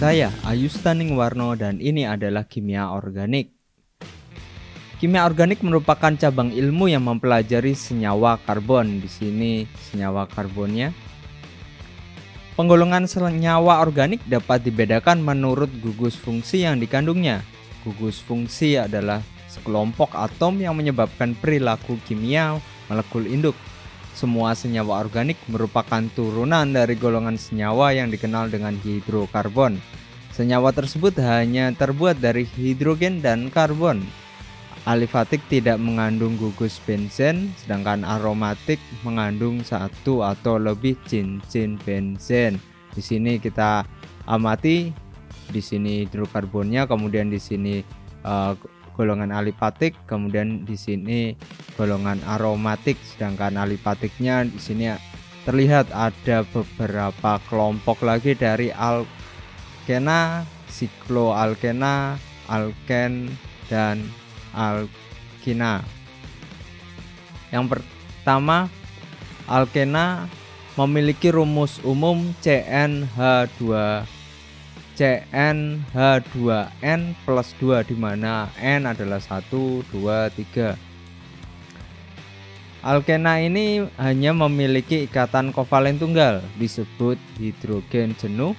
Saya Ayustaning Warno dan ini adalah Kimia Organik. Kimia organik merupakan cabang ilmu yang mempelajari senyawa karbon. Di sini senyawa karbonnya. Penggolongan senyawa organik dapat dibedakan menurut gugus fungsi yang dikandungnya. Gugus fungsi adalah sekelompok atom yang menyebabkan perilaku kimia molekul induk. Semua senyawa organik merupakan turunan dari golongan senyawa yang dikenal dengan hidrokarbon. Senyawa tersebut hanya terbuat dari hidrogen dan karbon. Alifatik tidak mengandung gugus benzen, sedangkan aromatik mengandung satu atau lebih cincin benzen. Di sini kita amati, di sini hidrokarbonnya, kemudian di sini golongan alifatik, kemudian di sini golongan aromatik, sedangkan alifatiknya di sini terlihat ada beberapa kelompok lagi dari alkena, sikloalkena, alken, dan alkina. Yang pertama, alkena memiliki rumus umum CnH2n plus 2, di mana N adalah 1, 2, 3. Alkena ini hanya memiliki ikatan kovalen tunggal, disebut hidrogen jenuh.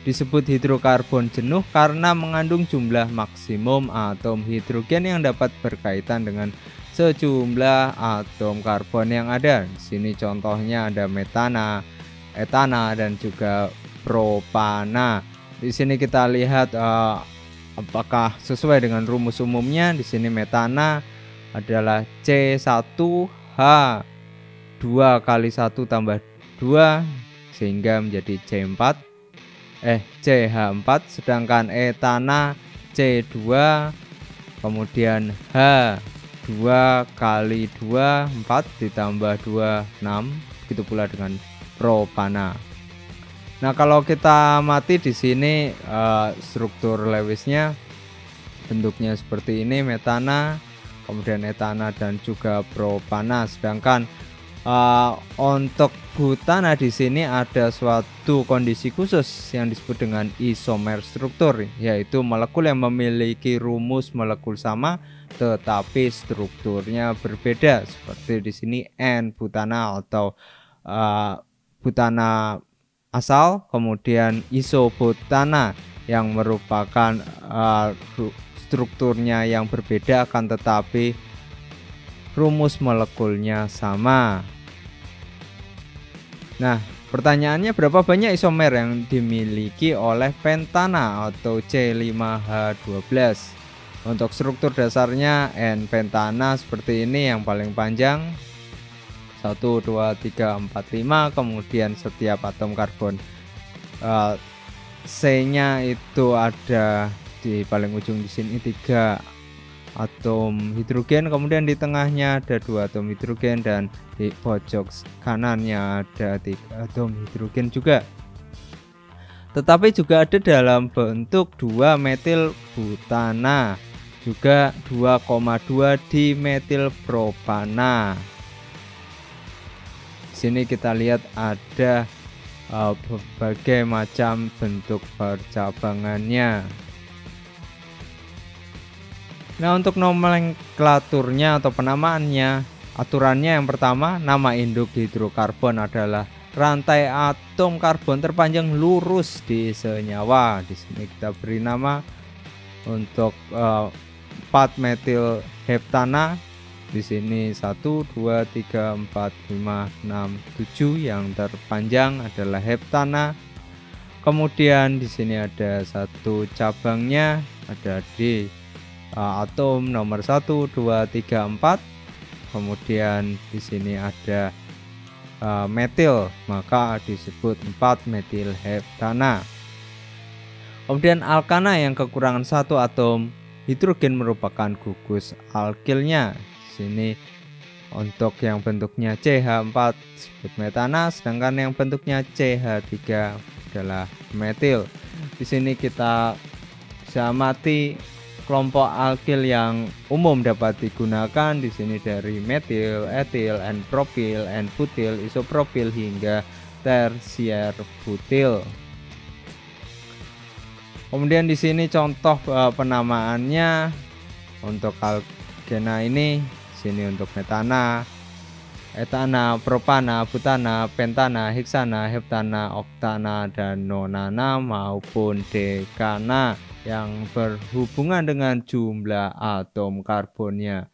Disebut hidrokarbon jenuh karena mengandung jumlah maksimum atom hidrogen yang dapat berkaitan dengan sejumlah atom karbon yang ada. Di sini contohnya ada metana, etana, dan juga propana. Di sini kita lihat apakah sesuai dengan rumus umumnya. Di sini metana adalah C1H2 kali 1 tambah 2 sehingga menjadi CH4, sedangkan etana C2, kemudian H2 kali 2 4 ditambah 2 6, begitu pula dengan propana. Nah, kalau kita amati di sini struktur Lewisnya bentuknya seperti ini, metana, kemudian etana, dan juga propana. Sedangkan untuk butana di sini ada suatu kondisi khusus yang disebut dengan isomer struktur, yaitu molekul yang memiliki rumus molekul sama tetapi strukturnya berbeda. Seperti di sini N-butana atau butana asal, kemudian isobutana yang merupakan strukturnya yang berbeda akan tetapi rumus molekulnya sama. Nah, pertanyaannya, berapa banyak isomer yang dimiliki oleh pentana atau C5H12? Untuk struktur dasarnya N-pentana seperti ini, yang paling panjang 1, 2, 3, 4, 5. Kemudian setiap atom karbon C-nya itu ada di paling ujung di sini 3 atom hidrogen, kemudian di tengahnya ada 2 atom hidrogen, dan di pojok kanannya ada 3 atom hidrogen juga. Tetapi juga ada dalam bentuk 2 metil butana, juga 2,2 dimetil propana. Di sini kita lihat ada berbagai macam bentuk percabangannya. Nah, untuk nomenklaturnya atau penamaannya, aturannya yang pertama, nama induk hidrokarbon adalah rantai atom karbon terpanjang lurus di senyawa. Di sini kita beri nama untuk 4 metil heptana. Di sini 1, 2, 3, 4, 5, 6, 7. Yang terpanjang adalah heptana. Kemudian di sini ada satu cabangnya, ada di atom nomor 1, 2, 3, 4. Kemudian di sini ada metil, maka disebut 4 metil heptana. Kemudian alkana yang kekurangan 1 atom hidrogen merupakan gugus alkilnya. Di sini untuk yang bentuknya CH4 disebut metana, sedangkan yang bentuknya CH3 adalah metil. Di sini kita bisa amati kelompok alkil yang umum dapat digunakan di sini dari metil, etil, N-propil, N-butil, isopropil hingga tersier butil. Kemudian di sini contoh penamaannya untuk alkena ini, sini untuk metana, etana, propana, butana, pentana, heksana, heptana, oktana, dan nonana maupun dekana yang berhubungan dengan jumlah atom karbonnya.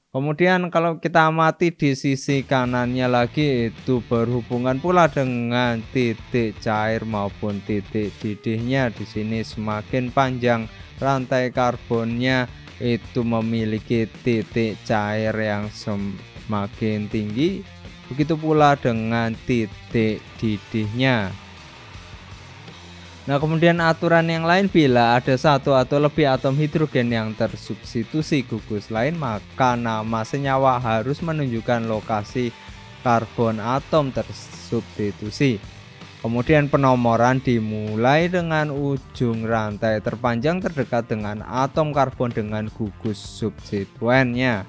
Kemudian kalau kita amati di sisi kanannya lagi, itu berhubungan pula dengan titik cair maupun titik didihnya. Di sini semakin panjang rantai karbonnya, itu memiliki titik cair yang semakin tinggi. Begitu pula dengan titik didihnya. Nah, kemudian aturan yang lain, bila ada satu atau lebih atom hidrogen yang tersubstitusi gugus lain, maka nama senyawa harus menunjukkan lokasi karbon atom tersubstitusi. Kemudian penomoran dimulai dengan ujung rantai terpanjang terdekat dengan atom karbon dengan gugus substituennya.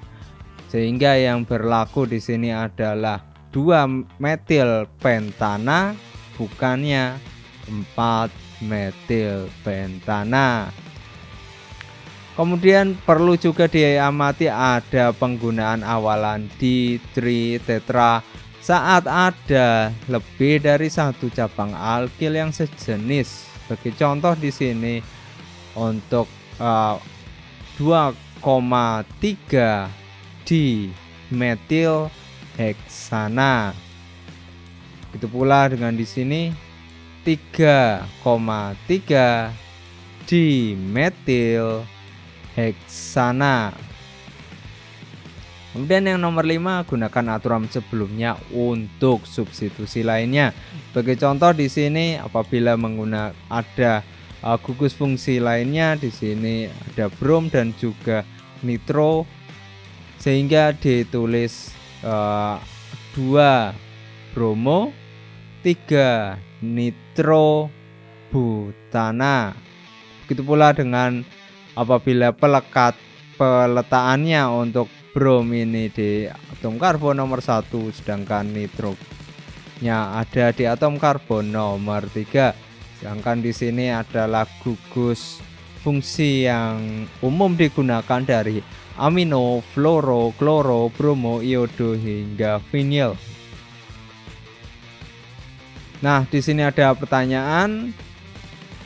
Sehingga yang berlaku di sini adalah 2 metil pentana, bukannya 4 metil pentana. Kemudian perlu juga diamati ada penggunaan awalan di-tri-tetra saat ada lebih dari satu cabang alkil yang sejenis. Sebagai contoh di sini untuk 2,3 di metil heksana. Begitu pula dengan di sini 3,3 di metil heksana. Kemudian yang nomor 5, gunakan aturan sebelumnya untuk substitusi lainnya. Sebagai contoh di sini apabila menggunakan ada gugus fungsi lainnya, di sini ada brom dan juga nitro, sehingga ditulis 2 bromo, 3 nitro butana. Begitu pula dengan apabila peletaannya untuk brom ini di atom karbon nomor 1, sedangkan nitronya ada di atom karbon nomor 3. Sedangkan di sini adalah gugus fungsi yang umum digunakan dari amino, fluoro, kloro, bromo, iodo hingga vinyl. Nah, di sini ada pertanyaan,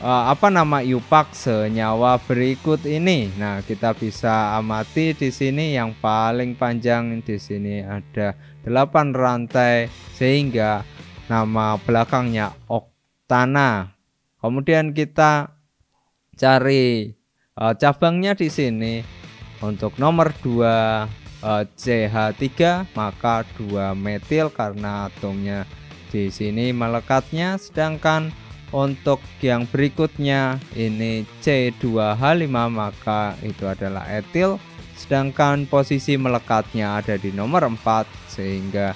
apa nama IUPAC senyawa berikut ini? Nah, kita bisa amati di sini yang paling panjang di sini ada 8 rantai sehingga nama belakangnya oktana. Kemudian kita cari cabangnya di sini. Untuk nomor 2 CH3 maka 2 metil karena atomnya di sini melekatnya, sedangkan untuk yang berikutnya ini C2H5 maka itu adalah etil, sedangkan posisi melekatnya ada di nomor 4 sehingga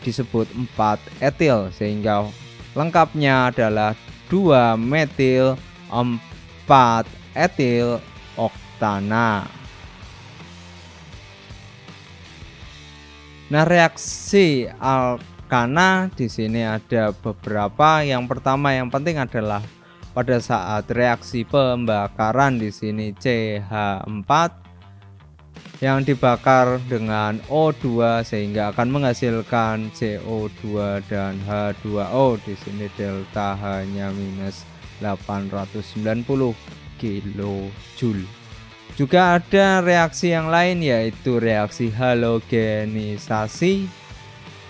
disebut 4 etil, sehingga lengkapnya adalah 2 metil 4 etil oktana. Nah, reaksi alkana di sini ada beberapa. Yang pertama yang penting adalah pada saat reaksi pembakaran di sini CH4 yang dibakar dengan O2 sehingga akan menghasilkan CO2 dan H2O. Di sini delta H-nya minus 890 kilojoule. Juga ada reaksi yang lain yaitu reaksi halogenisasi,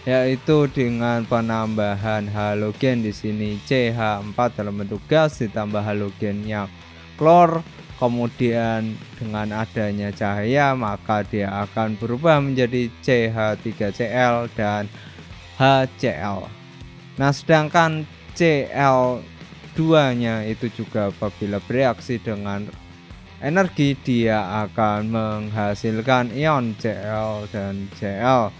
yaitu dengan penambahan halogen di sini CH4 dalam bentuk gas ditambah halogennya klor, kemudian dengan adanya cahaya maka dia akan berubah menjadi CH3Cl dan HCl. Nah, sedangkan Cl2-nya itu juga apabila bereaksi dengan energi dia akan menghasilkan ion Cl dan Cl.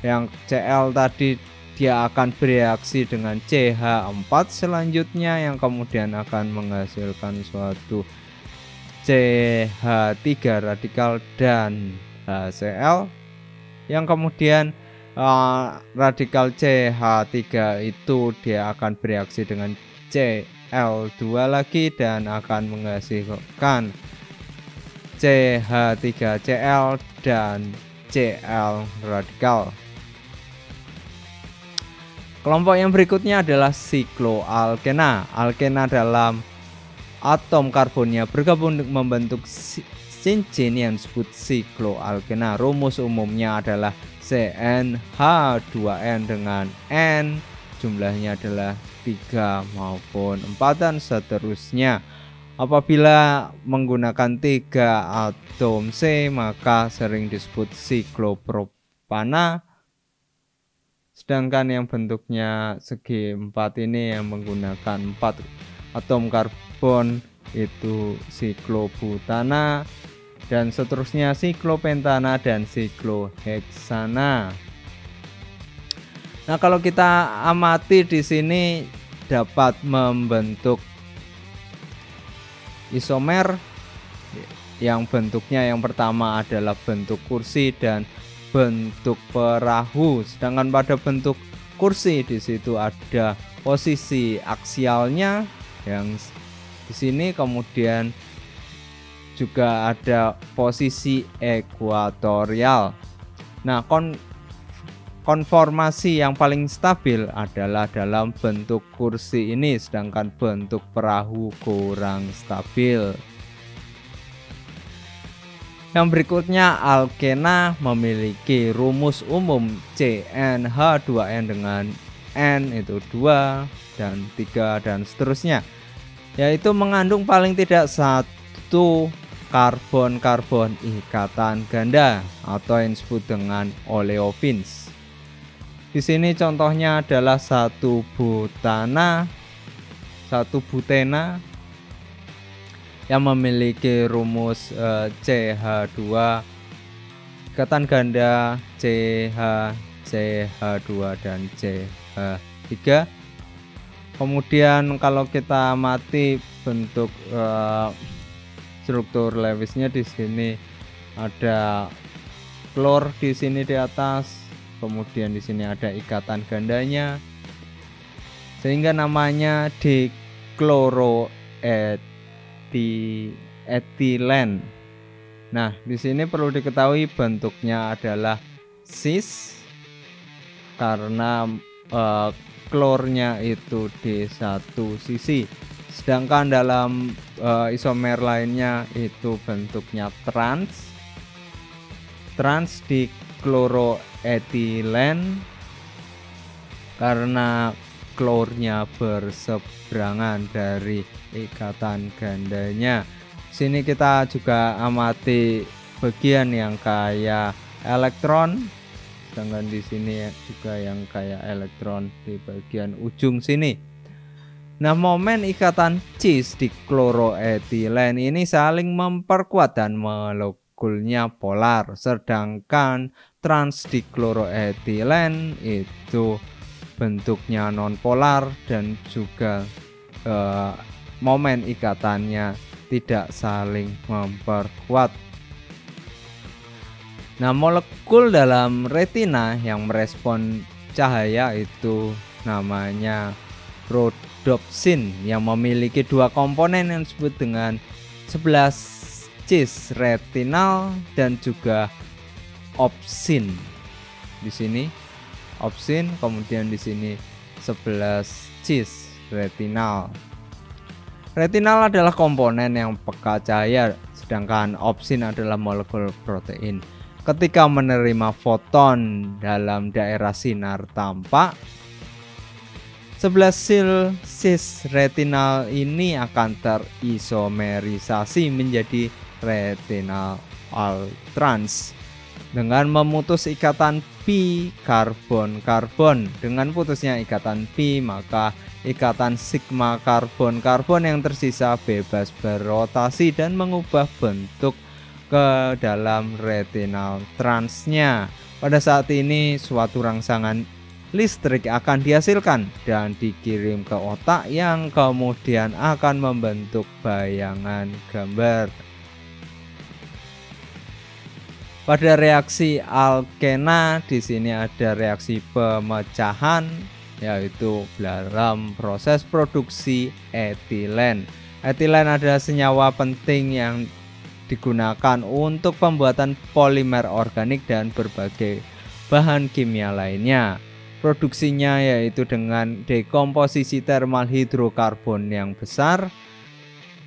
Yang Cl tadi dia akan bereaksi dengan CH4 selanjutnya yang kemudian akan menghasilkan suatu CH3 radikal dan HCl yang kemudian radikal CH3 itu dia akan bereaksi dengan Cl Cl2 lagi dan akan menghasilkan CH3Cl dan Cl radikal. Kelompok yang berikutnya adalah sikloalkena. Alkena dalam atom karbonnya bergabung untuk membentuk cincin yang disebut sikloalkena. Rumus umumnya adalah CnH2n dengan N jumlahnya adalah 3 maupun 4 dan seterusnya. Apabila menggunakan 3 atom C maka sering disebut siklopropana. Sedangkan yang bentuknya segi 4 ini yang menggunakan 4 atom karbon itu siklobutana dan seterusnya siklopentana dan sikloheksana. Nah, kalau kita amati di sini dapat membentuk isomer yang bentuknya yang pertama adalah bentuk kursi dan bentuk perahu. Sedangkan pada bentuk kursi di situ ada posisi aksialnya yang di sini, kemudian juga ada posisi ekuatorial. Nah, konformasi yang paling stabil adalah dalam bentuk kursi ini, sedangkan bentuk perahu kurang stabil. Yang berikutnya, alkena memiliki rumus umum CnH2n dengan N itu 2 dan 3 dan seterusnya, yaitu mengandung paling tidak 1 karbon-karbon ikatan ganda atau yang disebut dengan oleofins. Di sini contohnya adalah 1 butana, 1 butena yang memiliki rumus CH2 ikatan ganda CH, CH2 dan CH3. Kemudian kalau kita amati bentuk struktur Lewisnya, di sini ada klor di sini di atas, kemudian di sini ada ikatan gandanya sehingga namanya dikloroetilen. Nah, di sini perlu diketahui bentuknya adalah cis karena klornya itu di satu sisi, sedangkan dalam isomer lainnya itu bentuknya trans dikloroetilen karena klornya berseberangan dari ikatan gandanya. Sini kita juga amati bagian yang kayak elektron, sedangkan di sini juga yang kayak elektron di bagian ujung sini. Nah, momen ikatan cis di kloroetilen ini saling memperkuat dan molekulnya polar, sedangkan trans di kloroetilen itu bentuknya nonpolar dan juga momen ikatannya tidak saling memperkuat. Nah, molekul dalam retina yang merespon cahaya itu namanya rhodopsin yang memiliki 2 komponen yang disebut dengan 11 cis retinal dan juga opsin. Di sini opsin, kemudian di sini 11 cis retinal. Retinal adalah komponen yang peka cahaya, sedangkan opsin adalah molekul protein. Ketika menerima foton dalam daerah sinar tampak, 11 cis retinal ini akan terisomerisasi menjadi retinal trans dengan memutus ikatan pi karbon-karbon. Dengan putusnya ikatan pi, maka ikatan sigma karbon-karbon yang tersisa bebas berotasi dan mengubah bentuk ke dalam retinal transnya. Pada saat ini suatu rangsangan listrik akan dihasilkan dan dikirim ke otak yang kemudian akan membentuk bayangan gambar. Pada reaksi alkena di sini ada reaksi pemecahan yaitu dalam proses produksi etilen. Etilen adalah senyawa penting yang digunakan untuk pembuatan polimer organik dan berbagai bahan kimia lainnya. Produksinya yaitu dengan dekomposisi termal hidrokarbon yang besar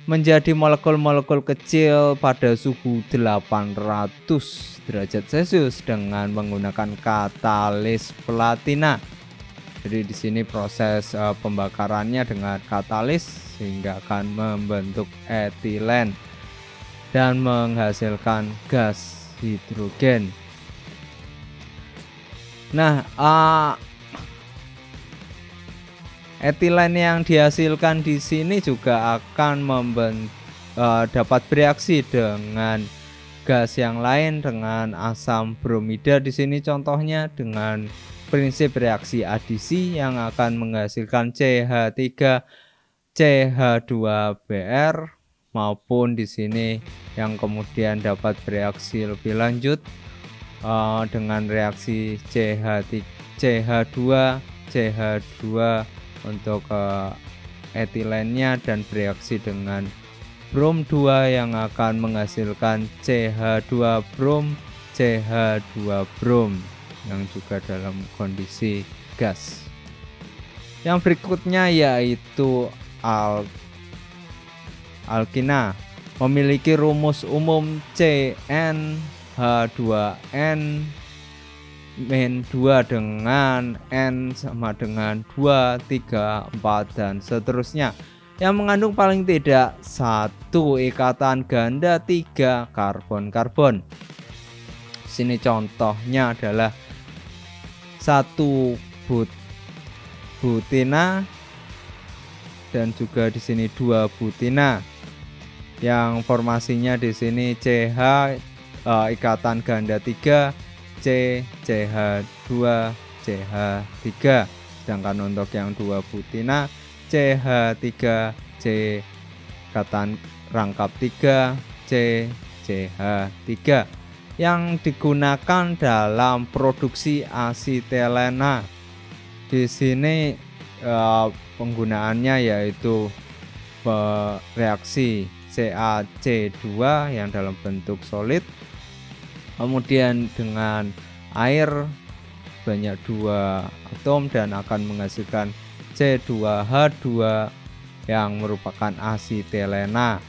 menjadi molekul-molekul kecil pada suhu 800 derajat Celcius dengan menggunakan katalis platina. Jadi di sini proses pembakarannya dengan katalis sehingga akan membentuk etilen dan menghasilkan gas hidrogen. Nah, etilen yang dihasilkan di sini juga akan dapat bereaksi dengan gas yang lain dengan asam bromida. Di sini contohnya dengan prinsip reaksi adisi yang akan menghasilkan CH3 CH2Br, maupun di sini yang kemudian dapat bereaksi lebih lanjut dengan reaksi CH2 untuk etilennya dan bereaksi dengan brom 2 yang akan menghasilkan CH2 brom CH2 brom yang juga dalam kondisi gas. Yang berikutnya yaitu alkina, memiliki rumus umum CnH2n min 2 dengan N sama dengan 2, 3, 4 dan seterusnya, yang mengandung paling tidak satu ikatan ganda 3 karbon-karbon. Sini contohnya adalah 1 butina dan juga di sini 2 butina. Yang formasinya di sini CH ikatan ganda 3, CH2 CH3, sedangkan untuk yang 2 butina CH3 C ikatan rangkap 3 CH3 yang digunakan dalam produksi asitelena. Di sini penggunaannya yaitu reaksi CaC2 yang dalam bentuk solid, kemudian dengan air banyak 2 atom dan akan menghasilkan C2H2 yang merupakan asitelena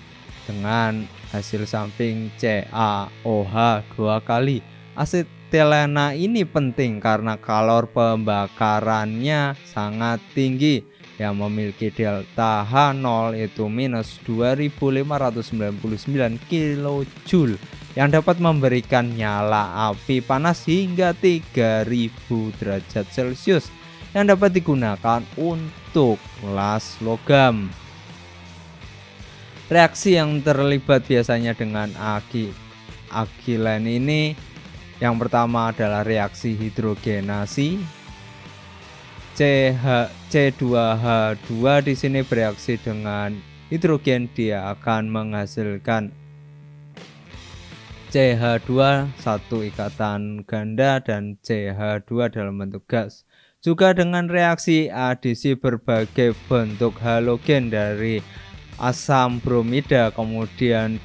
dengan hasil samping CaOH 2 kali. Asitelena ini penting karena kalor pembakarannya sangat tinggi yang memiliki delta H0 itu minus 2599 kJ yang dapat memberikan nyala api panas hingga 3000 derajat Celcius yang dapat digunakan untuk las logam. Reaksi yang terlibat biasanya dengan akilen ini yang pertama adalah reaksi hidrogenasi. C2H2 di sini bereaksi dengan hidrogen, dia akan menghasilkan CH2 satu ikatan ganda dan CH2 dalam bentuk gas. Juga dengan reaksi adisi berbagai bentuk halogen dari asam bromida, kemudian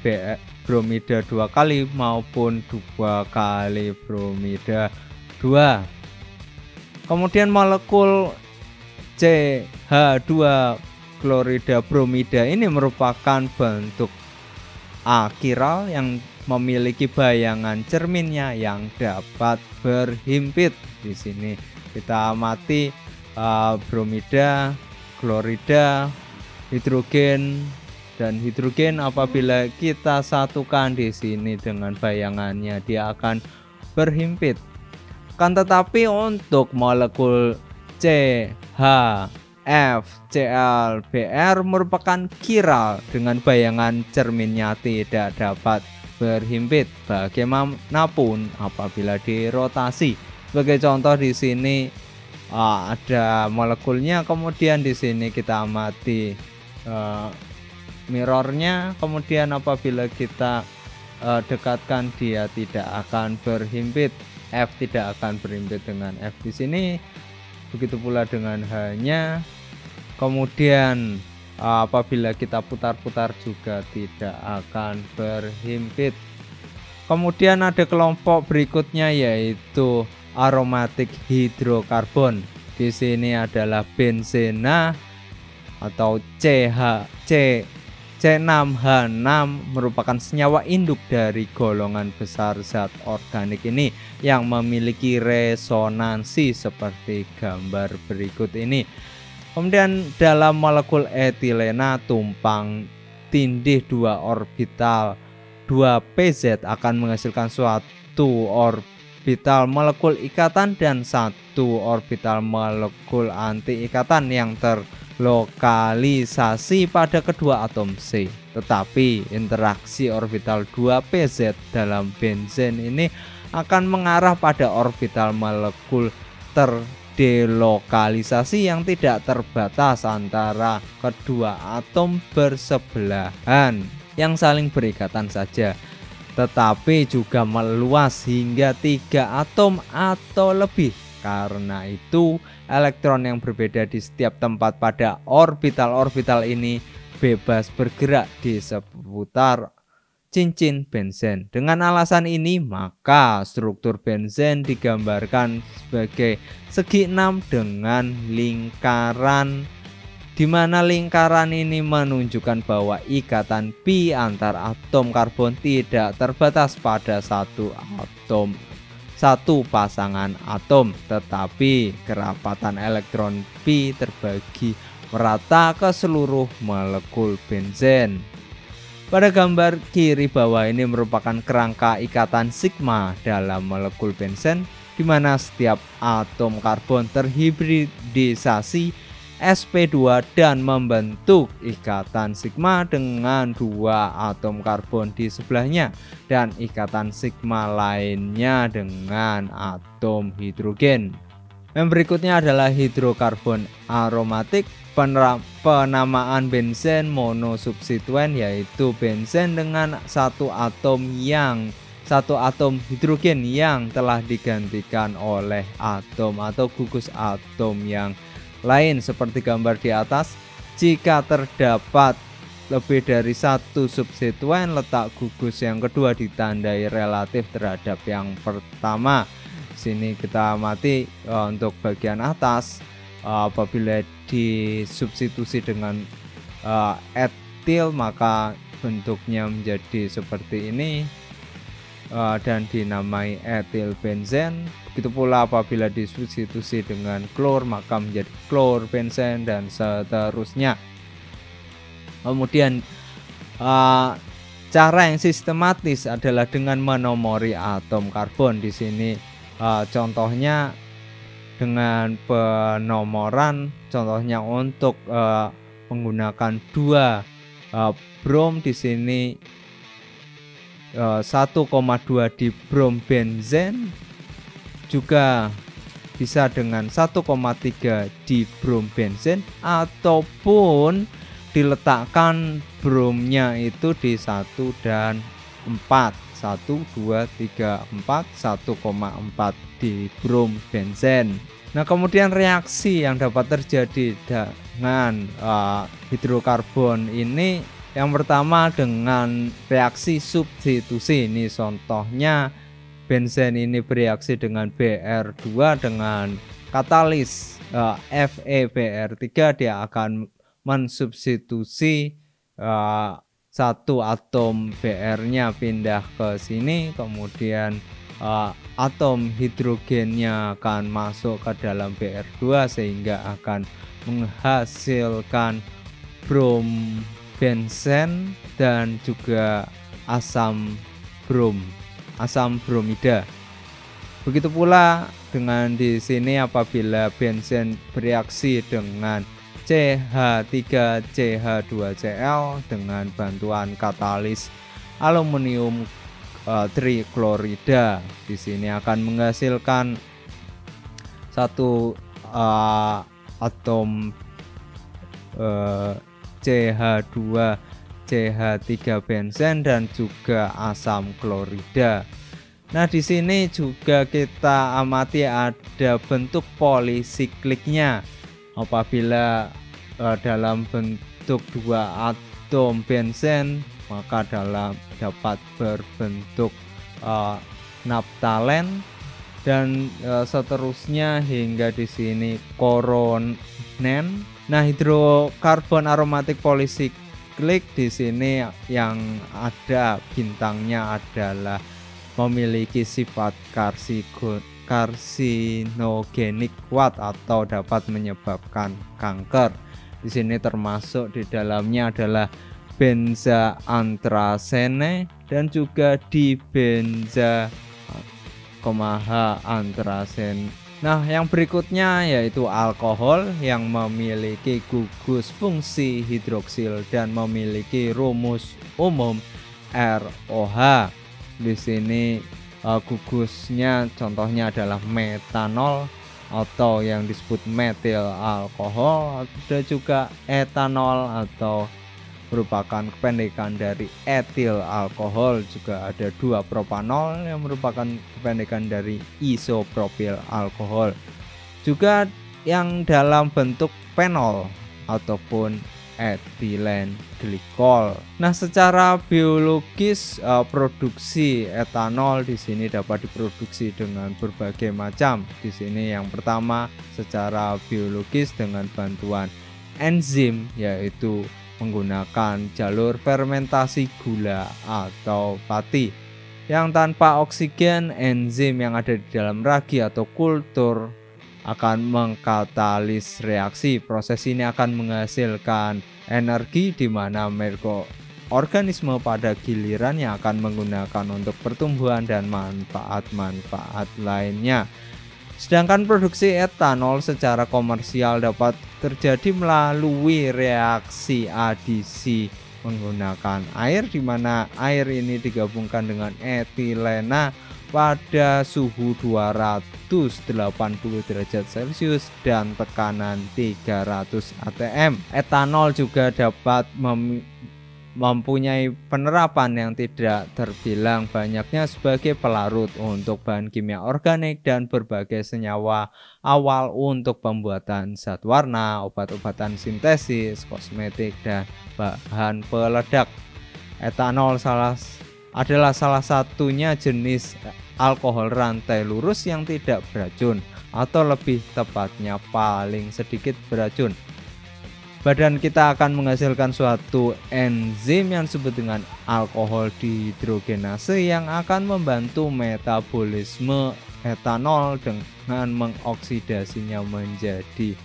bromida 2 kali maupun 2 kali bromida 2. Kemudian molekul CH2 klorida bromida ini merupakan bentuk akiral yang memiliki bayangan cerminnya yang dapat berhimpit. Di sini kita amati bromida, klorida, hidrogen dan hidrogen. Apabila kita satukan di sini dengan bayangannya, dia akan berhimpit. Kan tetapi untuk molekul CHFClBr merupakan kiral dengan bayangan cerminnya tidak dapat berhimpit bagaimanapun apabila dirotasi. Sebagai contoh di sini ada molekulnya, kemudian di sini kita amati mirrornya, kemudian apabila kita dekatkan dia tidak akan berhimpit. F tidak akan berhimpit dengan F di sini. Begitu pula dengan H-nya. Kemudian apabila kita putar-putar juga tidak akan berhimpit. Kemudian ada kelompok berikutnya yaitu aromatik hidrokarbon. Di sini adalah benzena atau C6H6 merupakan senyawa induk dari golongan besar zat organik ini yang memiliki resonansi seperti gambar berikut ini. Kemudian dalam molekul etilena tumpang tindih 2 orbital 2pz akan menghasilkan suatu orbital molekul ikatan dan 1 orbital molekul anti ikatan yang terlokalisasi pada kedua atom C. Tetapi interaksi orbital 2pz dalam benzen ini akan mengarah pada orbital molekul delokalisasi yang tidak terbatas antara kedua atom bersebelahan yang saling berikatan saja, tetapi juga meluas hingga 3 atom atau lebih. Karena itu, elektron yang berbeda di setiap tempat pada orbital-orbital ini bebas bergerak di seputar cincin benzen. Dengan alasan ini, maka struktur benzen digambarkan sebagai segi 6 dengan lingkaran, di mana lingkaran ini menunjukkan bahwa ikatan pi antar atom karbon tidak terbatas pada satu pasangan atom, tetapi kerapatan elektron pi terbagi merata ke seluruh molekul benzen. Pada gambar kiri bawah ini merupakan kerangka ikatan sigma dalam molekul benzen, di mana setiap atom karbon terhibridisasi sp2 dan membentuk ikatan sigma dengan 2 atom karbon di sebelahnya dan ikatan sigma lainnya dengan atom hidrogen. Yang berikutnya adalah hidrokarbon aromatik. Penamaan benzen monosubstituen yaitu benzen dengan 1 atom hidrogen yang telah digantikan oleh atom atau gugus atom yang lain seperti gambar di atas. Jika terdapat lebih dari 1 substituen, letak gugus yang kedua ditandai relatif terhadap yang pertama. Sini kita amati untuk bagian atas, apabila disubstitusi dengan etil maka bentuknya menjadi seperti ini dan dinamai etil benzen. Begitu pula apabila disubstitusi dengan klor maka menjadi klor benzen dan seterusnya. Kemudian cara yang sistematis adalah dengan menomori atom karbon. Di sini contohnya dengan penomoran, contohnya untuk menggunakan 2 brom di sini 1,2 di brom benzen, juga bisa dengan 1,3 di brom benzen, ataupun diletakkan bromnya itu di 1 dan 4. 1, 2, 3, 4, 1,4 di brom benzen. Nah, kemudian reaksi yang dapat terjadi dengan hidrokarbon ini, yang pertama dengan reaksi substitusi. Ini contohnya benzen ini bereaksi dengan Br2 dengan katalis FeBr3, dia akan mensubstitusi 1 atom Br-nya pindah ke sini, kemudian atom hidrogennya akan masuk ke dalam Br2 sehingga akan menghasilkan brom benzen dan juga asam bromida. Begitu pula dengan di sini apabila benzen bereaksi dengan CH3CH2Cl dengan bantuan katalis aluminium triklorida, di sini akan menghasilkan 1 atom CH2CH3 benzen dan juga asam klorida. Nah, di sini juga kita amati ada bentuk polisikliknya. Apabila dalam bentuk dua atom benzen, maka dapat berbentuk naftalen dan seterusnya hingga di sini koronen. Nah, hidrokarbon aromatik polisiklik di sini yang ada bintangnya adalah memiliki sifat karsinogenik kuat atau dapat menyebabkan kanker. Di sini termasuk di dalamnya adalah benza anthracene dan juga dibenza anthracene. Nah, yang berikutnya yaitu alkohol yang memiliki gugus fungsi hidroksil dan memiliki rumus umum ROH. Di sini gugusnya contohnya adalah metanol atau yang disebut metil alkohol, ada juga etanol atau merupakan kependekan dari etil alkohol, juga ada 2-propanol yang merupakan kependekan dari isopropil alkohol, juga yang dalam bentuk fenol ataupun etilen glikol. Nah, secara biologis produksi etanol di sini dapat diproduksi dengan berbagai macam. Di sini yang pertama secara biologis dengan bantuan enzim, yaitu menggunakan jalur fermentasi gula atau pati. Yang tanpa oksigen, enzim yang ada di dalam ragi atau kultur akan mengkatalis reaksi. Proses ini akan menghasilkan energi di mana mikroorganisme pada gilirannya akan menggunakan untuk pertumbuhan dan manfaat-manfaat lainnya. Sedangkan produksi etanol secara komersial dapat terjadi melalui reaksi adisi menggunakan air, di mana air ini digabungkan dengan etilena pada suhu 280 derajat Celcius dan tekanan 300 atm. Etanol juga dapat mempunyai penerapan yang tidak terbilang banyaknya sebagai pelarut untuk bahan kimia organik dan berbagai senyawa awal untuk pembuatan zat warna, obat-obatan sintesis, kosmetik, dan bahan peledak. Etanol adalah salah satunya jenis alkohol rantai lurus yang tidak beracun, atau lebih tepatnya paling sedikit beracun. Badan kita akan menghasilkan suatu enzim yang disebut dengan alkohol dihidrogenase yang akan membantu metabolisme etanol dengan mengoksidasinya menjadi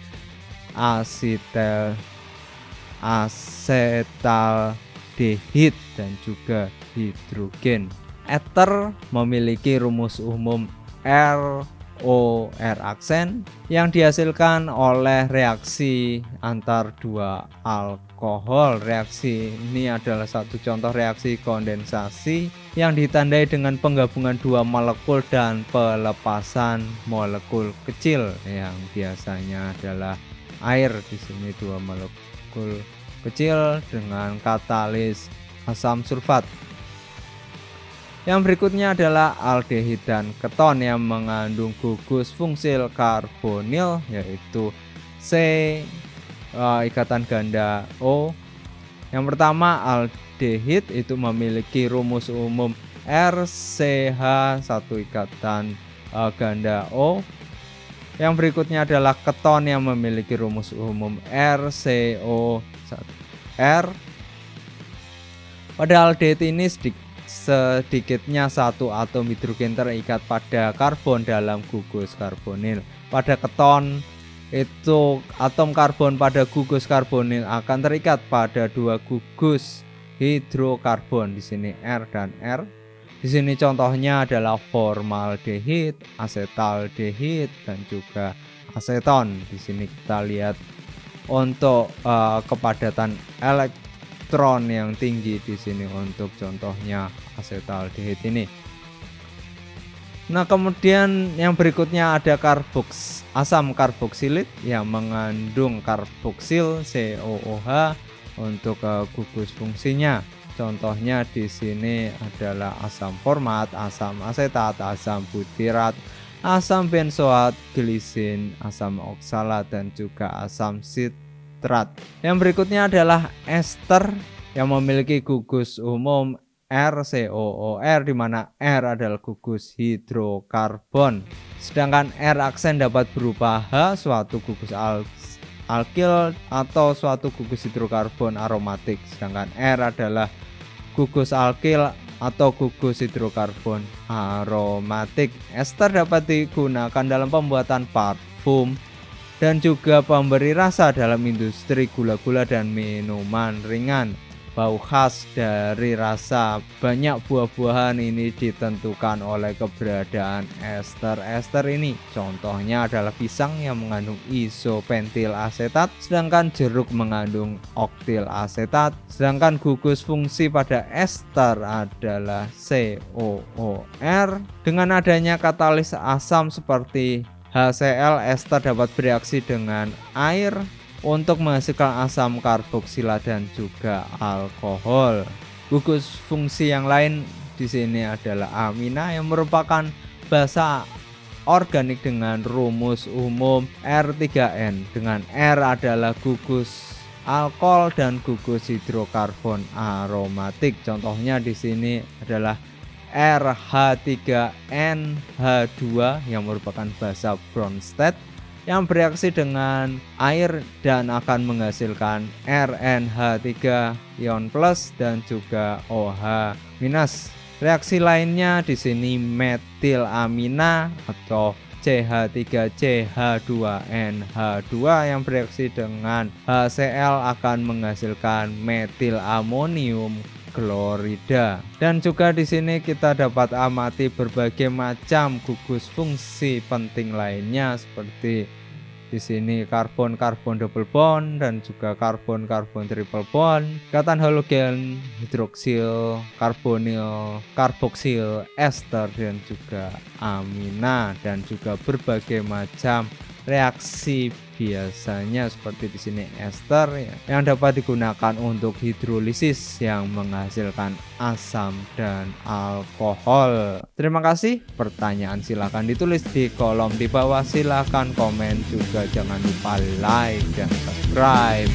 asetaldehid dan juga hidrogen. Ether memiliki rumus umum ROR aksen yang dihasilkan oleh reaksi antar dua alkohol. Reaksi ini adalah satu contoh reaksi kondensasi yang ditandai dengan penggabungan dua molekul dan pelepasan molekul kecil yang biasanya adalah air. Di sini dua molekul kecil dengan katalis asam sulfat. Yang berikutnya adalah aldehid dan keton yang mengandung gugus fungsil karbonil, yaitu C ikatan ganda O. Yang pertama, aldehid itu memiliki rumus umum RCH, satu ikatan ganda O. Yang berikutnya adalah keton yang memiliki rumus umum RCO R. Pada aldehid ini sedikitnya satu atom hidrogen terikat pada karbon dalam gugus karbonil. Pada keton itu atom karbon pada gugus karbonil akan terikat pada dua gugus hidrokarbon, di sini R dan R. Di sini contohnya adalah formaldehid, asetaldehid, dan juga aseton. Di sini kita lihat untuk kepadatan elektron yang tinggi di sini untuk contohnya asetaldehid ini. Nah, kemudian yang berikutnya ada asam karboksilit yang mengandung karboksil COOH untuk gugus fungsinya. Contohnya di sini adalah asam format, asam asetat, asam butirat, asam benzoat, glisin, asam oksalat, dan juga asam sitrat. Yang berikutnya adalah ester yang memiliki gugus umum RCOOR, di mana R adalah gugus hidrokarbon. Sedangkan R aksen dapat berupa H, suatu gugus alkil atau suatu gugus hidrokarbon aromatik. Sedangkan R adalah gugus alkil atau gugus hidrokarbon aromatik. Ester dapat digunakan dalam pembuatan parfum dan juga pemberi rasa dalam industri gula-gula dan minuman ringan. Bau khas dari rasa banyak buah-buahan ini ditentukan oleh keberadaan ester-ester ini. Contohnya adalah pisang yang mengandung isopentil asetat, sedangkan jeruk mengandung oktil asetat. Sedangkan gugus fungsi pada ester adalah COOR. Dengan adanya katalis asam seperti HCl, ester dapat bereaksi dengan air untuk menghasilkan asam karboksila dan juga alkohol. Gugus fungsi yang lain di sini adalah amina yang merupakan basa organik dengan rumus umum R3N, dengan R adalah gugus alkohol dan gugus hidrokarbon aromatik. Contohnya di sini adalah RH3NH2 yang merupakan basa Bronsted yang bereaksi dengan air dan akan menghasilkan RNH3 ion plus dan juga OH minus. Reaksi lainnya di sini metilamina atau CH3CH2NH2 yang bereaksi dengan HCl akan menghasilkan metilamonium klorida. Dan juga di sini kita dapat amati berbagai macam gugus fungsi penting lainnya, seperti di sini karbon-karbon double bond dan juga karbon-karbon triple bond, ikatan halogen, hidroksil, karbonil, karboksil, ester, dan juga amina, dan juga berbagai macam reaksi biasanya seperti di sini ester yang dapat digunakan untuk hidrolisis yang menghasilkan asam dan alkohol. Terima kasih. Pertanyaan silahkan ditulis di kolom di bawah, silahkan komen juga, jangan lupa like dan subscribe.